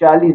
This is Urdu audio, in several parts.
40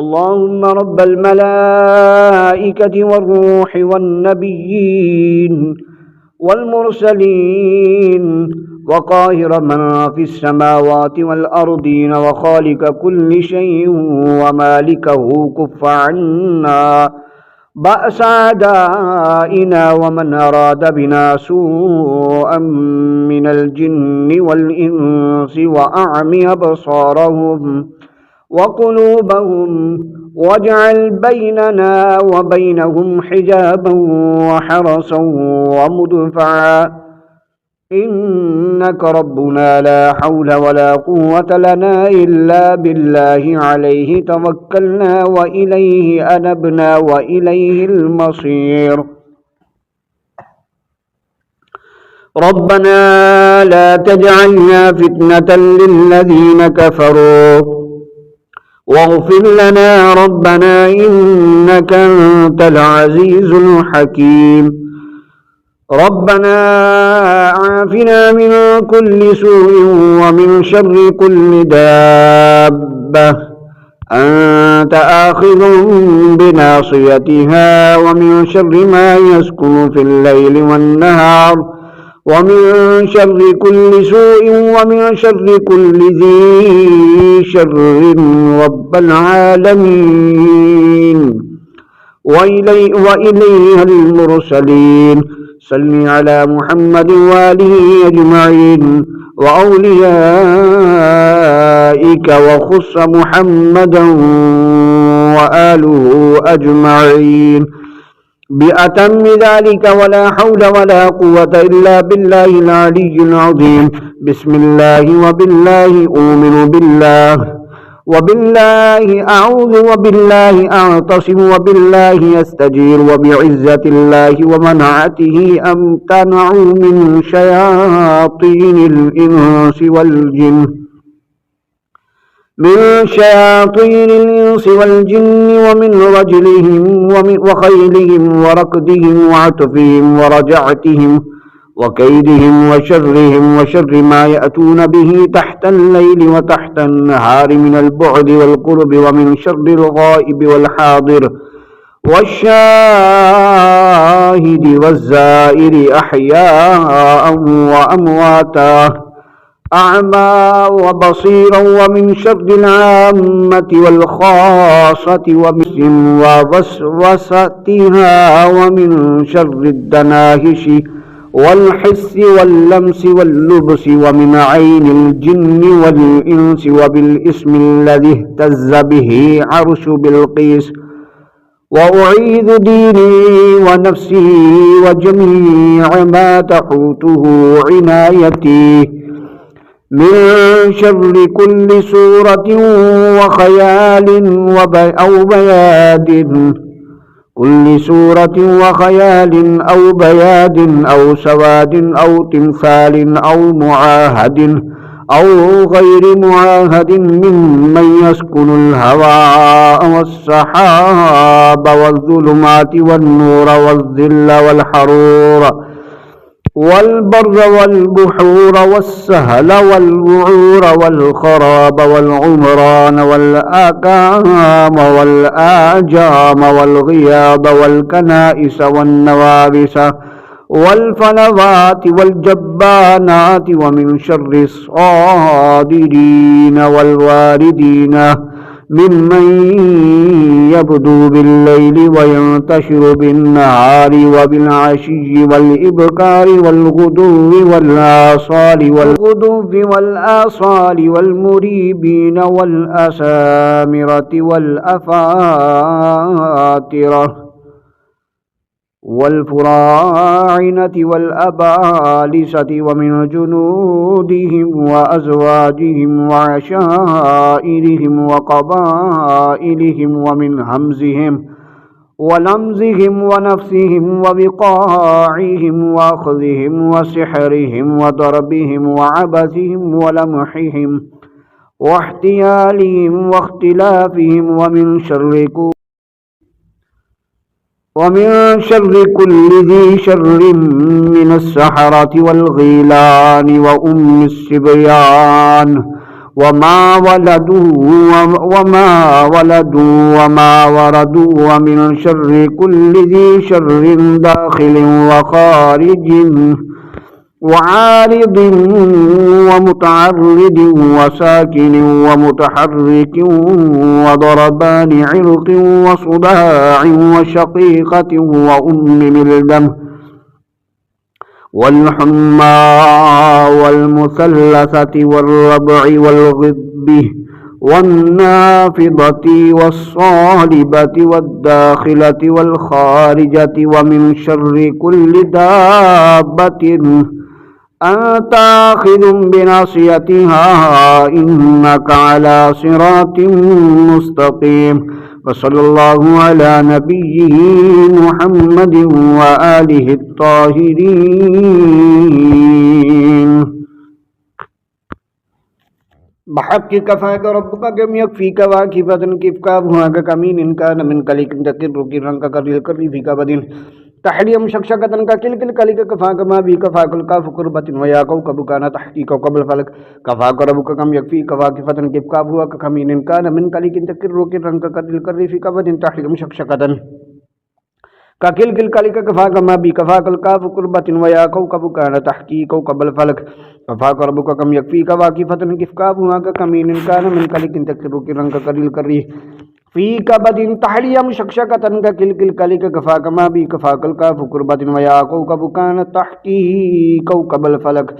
اللهم رب الملائكة والروح والنبيين والمرسلين وقاهر من في السماوات والأرضين وخالق كل شيء ومالكه، كف عنا بأس أعدائنا ومن أراد بنا سوءا من الجن والإنس، وأعمي أبصارهم وقلوبهم، واجعل بيننا وبينهم حجابا وحرسا ومدفعا، إنك ربنا لا حول ولا قوة لنا إلا بالله، عليه توكلنا وإليه أنبنا وإليه المصير. ربنا لا تجعلنا فتنة للذين كفروا واغفر لنا ربنا إنك أنت العزيز الحكيم. ربنا عافنا من كل سوء ومن شر كل دابة أنت آخذ بناصيتها، ومن شر ما يسكن في الليل والنهار، ومن شر كل سوء ومن شر كل ذي شر رب العالمين. وإليه المرسلين. صل على محمد وآله أجمعين وأوليائك، وخص محمدا وآله أجمعين بأتم ذلك، ولا حول ولا قوة إلا بالله العلي العظيم. بسم الله وبالله أؤمن بالله، وبالله أعوذ، وبالله أعتصم، وبالله أستجير، وبعزة الله ومنعته أمتنع من شياطين الإنس والجن، ومن رجلهم وخيلهم وركضهم وعتفهم ورجعتهم وكيدهم وشر ما يأتون به تحت الليل وتحت النهار من البعد والقرب، ومن شر الغائب والحاضر والشاهد والزائر، أحياء وأمواتا، أعمى وبصيرا، ومن شر العامة والخاصة ومن ووسوستها، ومن شر الدناهش والحس واللمس واللبس، ومن عين الجن والإنس، وبالاسم الذي اهتز به عرش بلقيس. وأعيذ ديني ونفسي وجميع ما تحوته عنايتي من شر كل صورة وخيال أو بياد، كل صورة وخيال أو بياد أو سواد أو تمثال أو معاهد أو غير معاهد، ممن يسكن الهواء والسحاب والظلمات والنور والظل والحرور والبر والبحور والسهل والوعور والخراب والعمران والآكام والآجام والغياض والكنائس والنوابس والفلوات والجبانات، ومن شر الصادرين والواردين، ممن يبدو بالليل وينتشر بالنهار وبالعشي والإبكار والغدو والآصال والمريبين والأسامرة والأفاترة والفراعنة والأبالسة، ومن جنودهم وأزواجهم وعشائرهم وقبائلهم، ومن همزهم ولمزهم ونفسهم وبقاعهم وأخذهم وسحرهم وضربهم وعبثهم ولمحهم واحتيالهم واختلافهم، ومن شر كل ذي شر من السحرة والغيلان وأم الصبيان وما ولدوا وما وردوا ومن شر كل ذي شر داخل وخارج وعارض ومتعرض وساكن ومتحرك وضربان عرق وصداع وشقيقة وأم الدم والحمى والمثلثة والربع والغضب والنافضة والصالبة والداخلة والخارجة ومن شر كل دابة أنت آخذ بناصيتها إنك على صراط مستقيم وصلى الله على نبيه محمد وآله الطاهرين بحق كفاك ربك كم يكفيك واكفة كفك أبهاك كمين إن كان من كليك تكر كرنك كريل كري فيك بدين تحليم شكشكة كل كليك كفاك ما بي كفاك الكاف قربة ويا كوكب كان تحقيق قبل فلك كفاك ربك كم يكفيك واكفة كفك أبهاك كمين إن كان من كليك تكر كرنك كريل كري فيك بدين تحليم شكشكة كل كليك كفاك ما بي كفاك الكاف قربة ويا كوكب كان تحقيق قبل فلك كفاك ربك كم يكفيك واكفة كفك أبهاك كمين إن كان من كليك تكر كرنك كريل كري فی کبدن تحلیم شکشکتن کا کل کلی کا کفا کما بھی کفا کل کا فکر بدن ویا کو کبکان تحقی کو قبل فلک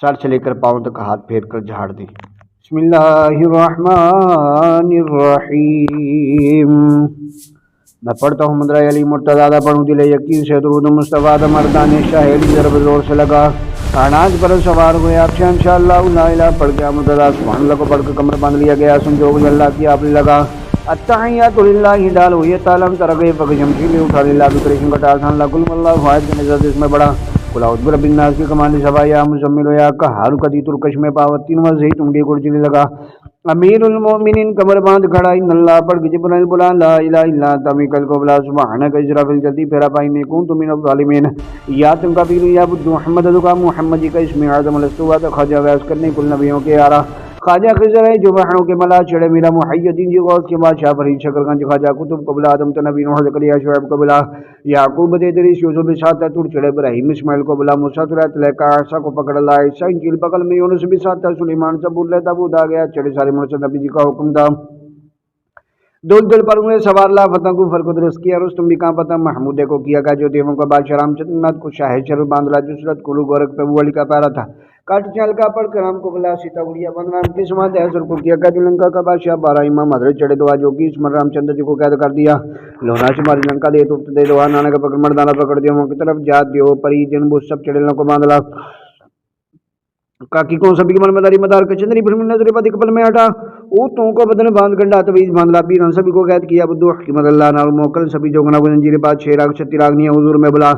سر سے لے کر پاؤں تک ہاتھ پھیر کر جھاڑ دیں بسم اللہ الرحمن الرحیم میں پڑھتا ہوں مدرہ علی مرتضی پڑھوں دل یقین سے درود مصطفیٰ مردان شاہ علی ضرب زور سے لگا اناج پر سوار ہوئے آپ سے انشاءاللہ لا الہ پڑھ کے مدرہ سبحان اللہ کو پڑھ کے کمر باندھ لیا گیا سمجھو کہ اللہ کی آپ نے لگا التحیات للہ ڈال ہوئی تعلم ترغیب فق جمشیل اٹھا للہ بکریشن کا ٹالسان اللہ کل اللہ فائد کے نظر اس میں بڑا قل اعوذ برب الناس کی کمال صفا یا مزمل یا کہار کدی ترکش میں پاوتین وزہی تنگی کرچلی لگا امیر المؤمنین کمر باندھ کھڑا ان اللہ پڑھ کے جبرائیل بلا لا الہ الا انت میکل کو بلا سبحانک اسرافیل جلدی پھیرا پائی میں کون تم من الظالمین یا تم کبیر یا بدھ محمد دکا محمد جی کا اسم اعظم الاستوا خواجہ ویس کرنے کل نبیوں کے آرہ خواجہ خضر ہے جو بہنوں کے ملا چڑے میرا محی الدین جی غوث کے بادشاہ فرید شکر گنج خواجہ کتب قبل آدم تو نبی نوح زکریا شعیب قبلہ یعقوب ادریس یوسف ساتھ تور چڑے ابراہیم اسماعیل قبلہ موسیٰ تلیت لیکا عیسیٰ کو پکڑ اللہ عیسیٰ انجیل پکڑ میں یونس بھی ساتھ سلیمان سبور لیتا بود آ گیا چڑے سارے مرسل نبی جی کا حکم تھا دل پر ہوئے سوار لا فتح کو فرق درست کیا رستم بھی کہاں پتہ محمودے کو کیا کا جو دیووں کا بادشاہ رام چندر ناتھ کو شاہ شروع باندھلا جسرت کلو گورکھ پہ والی کا پیرا تھا کاٹ چال کا پڑھ کر رام کو بلا سیتا اڑیا بن رام کی سماعت حضر کو کیا کہ لنکا کا بادشاہ 12 امام حضرت چڑھے دعا جو کی اسمر رام چندر جی کو قید کر دیا لونا چماری لنکا دے تو دے دعا نانا کا پکڑ مردانہ پکڑ دیا وہاں کی طرف جات دیو پری جنبو سب چڑھے لنکو باندھلا کاکی کون سبھی کی من مداری مدار کے چندری پھر نظر پتی کپل میں ہٹا او تو کو بدن باندھ گنڈا تویز باندھلا پیران سبھی کو قید کیا بدو حکمت اللہ نال موکل سبھی جو گنا گنجیر بعد 6 راگ 36 راگنی حضور میں بلا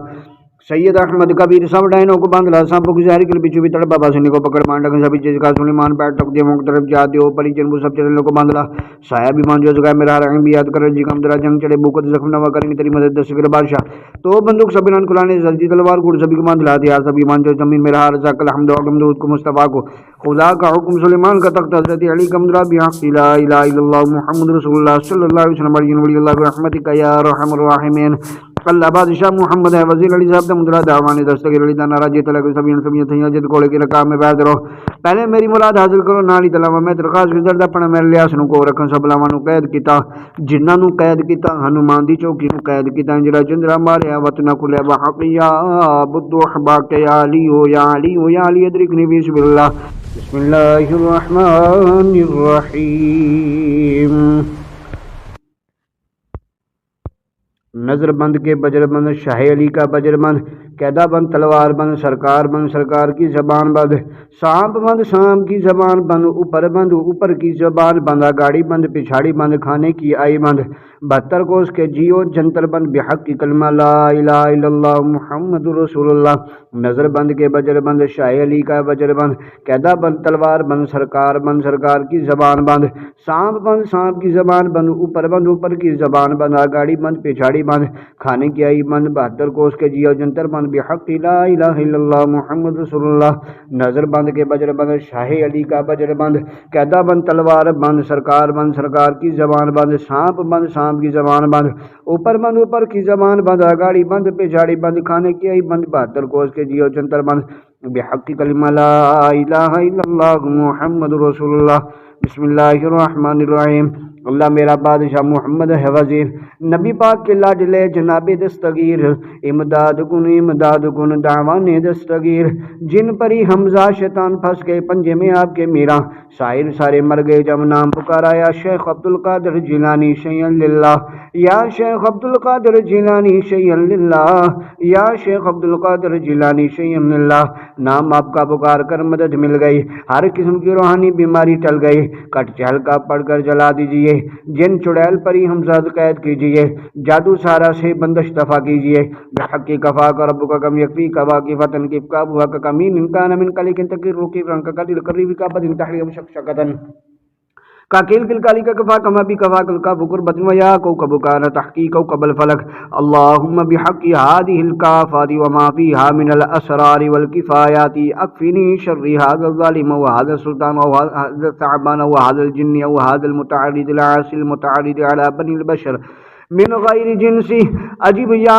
سید احمد کبیر سب ڈائنوں کو باندھلا سب کو گزاری کے پیچھے بھی تڑ بابا سنی کو پکڑ مان ڈگ سبھی چیز کا سلیمان بیٹھ ٹک دیو کی طرف جا دیو پری جنبو سب چڑھے کو باندھلا سایہ بھی مان جو جگہ میرا رحم بھی یاد کر جی کم درا جنگ چڑھے بوکت زخم نوا کریں تیری مدد دس کے بادشاہ تو بندوق سبھی نان کلانے جلدی تلوار گھوڑ سبھی کو باندھلا دیا سبھی مان جو زمین میرا رزاق الحمد و حمد کو مصطفیٰ کو خدا کا حکم سلیمان کا تخت حضرت علی کم درا بحق لا الہ الا اللہ محمد رسول اللہ صلی اللہ علیہ وسلم ولی اللہ برحمتک یا ارحم الراحمین اللہ بادشاہ محمد ہے وزیر علی صاحب مدرا دعوانی دستگیر علی دانا راجی تلک سبھی سبھی تھیاں جد کولے کی رقام میں بیعت رہو پہلے میری مراد حاصل کرو نالی تلاوا میں درخواست گزردا پنا میرے لیاس نو کو رکھن سب لاواں نو قید کیتا جنہاں نو قید کیتا ہنومان دی چوکی نو قید کیتا انجرا چندرا ماریا وطن کھلے بحقیا بدوح باقی علی و یا علی و یا علی ادرکنی بسم اللہ الرحمن الرحیم نظر بند کے بجر بند شاہ علی کا بجر بند قیدا بند تلوار بند سرکار کی زبان بند، سانپ کی زبان بند، اوپر کی زبان بند، گاڑی بند پچھاڑی بند، کھانے کی آئی بند، 72 کوس کے جیو جنتر بند، بحق کی کلمہ لا الہ الا اللہ محمد رسول اللہ، نظر بند کے بجر بند، شاہ علی کا بجر بند، قیدا بند تلوار بند، سرکار کی زبان بند، سانپ کی زبان بند، اوپر کی زبان بند، گاڑی بند پچھاڑی بند، کھانے کی آئی بند، 72 کوس کے جیو جنتر بند، بحق لا الہ الا اللہ محمد رسول اللہ، نظر بند کے بجر بند، شاہ علی کا بجر بند، قیدا بند تلوار بند، سرکار کی زبان بند، سانپ کی زبان بند، اوپر کی زبان بند، گاڑی بند پچھاڑی بند، کھانے کی آئی بند، 72 کوس کے جیو جنتر بند، بحق کلمہ لا الہ الا اللہ محمد رسول اللہ۔ بسم اللہ الرحمن الرحیم۔ اللہ میرا بادشاہ محمد ہے وزیر، نبی پاک کے لاڈلے جناب دستگیر، امداد کن دعوان دستگیر، جن پری حمزہ شیطان پھنس گئے پنجے میں آپ کے میرا، سارے مر گئے جب نام پکارا یا شیخ عبدالقادر جیلانی شیئن للہ، یا شیخ عبدالقادر جیلانی شیئن للہ، یا شیخ عبدالقادر جیلانی شیئن للہ، نام آپ کا پکار کر مدد مل گئی، ہر قسم کی روحانی بیماری ٹل گئی، کٹ چہل کا پڑھ کر جلا دیجئے، جن چڑیل پری حمزہ قید کیجئے، جادو سارا سے بندش دفع کیجئے، بحق کفا کا رب کا کم یکفی کوا کی فتن کی کا بوا کا کمین انکان من کلی کن تکیر روکی فرنک کا دل قریبی کا بدن تحریم شکشکتن کا کل کل کالی کا کفا کما بھی کفا کل کا بکر بدن ویا کو کبو کانا تحقیق و قبل فلک اللہم بحق هذه الكافات وما فيها من الاسرار والکفایات اکفنی شر هذا الظالم وهذا السلطان وهذا الثعبان وهذا الجن وهذا المتعرض العاصي المتعرض على بني البشر من غیر جنسی عجیب یا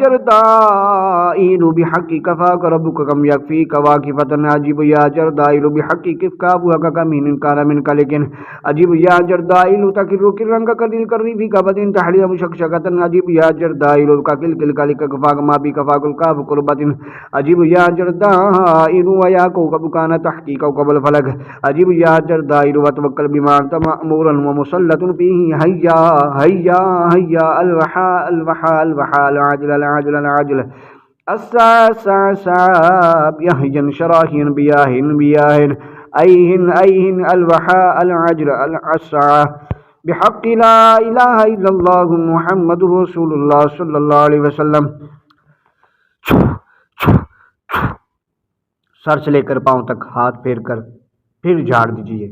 جردائل بحق کفاک ربک کم یکفی کواکی فتن عجیب یا جردائل بحق کفکابوہ کا کمین انکانا من کا لیکن عجیب یا جردائل تکر کرنگا کدل کری فی کبتن تحلیم شکشکتن عجیب یا جردائل کا کل کل کلی کفاک ما بی کفاک الکاف قربتن عجیب یا جردائل ویا کو کبکانا تحقیق و قبل فلک عجیب یا جردائل وتوکل بیمان تمامورا ومسلط فیہ حیا الوحاء العاجل الساعة بيهجن شراهين بياهن أيهن الوحاء العاجل الساعة بحق لا إله إلا الله محمد رسول الله صلی اللہ علیہ وسلم۔ سر سے لے کر پاؤں تک ہاتھ پھیر کر پھر جھاڑ دیجئے۔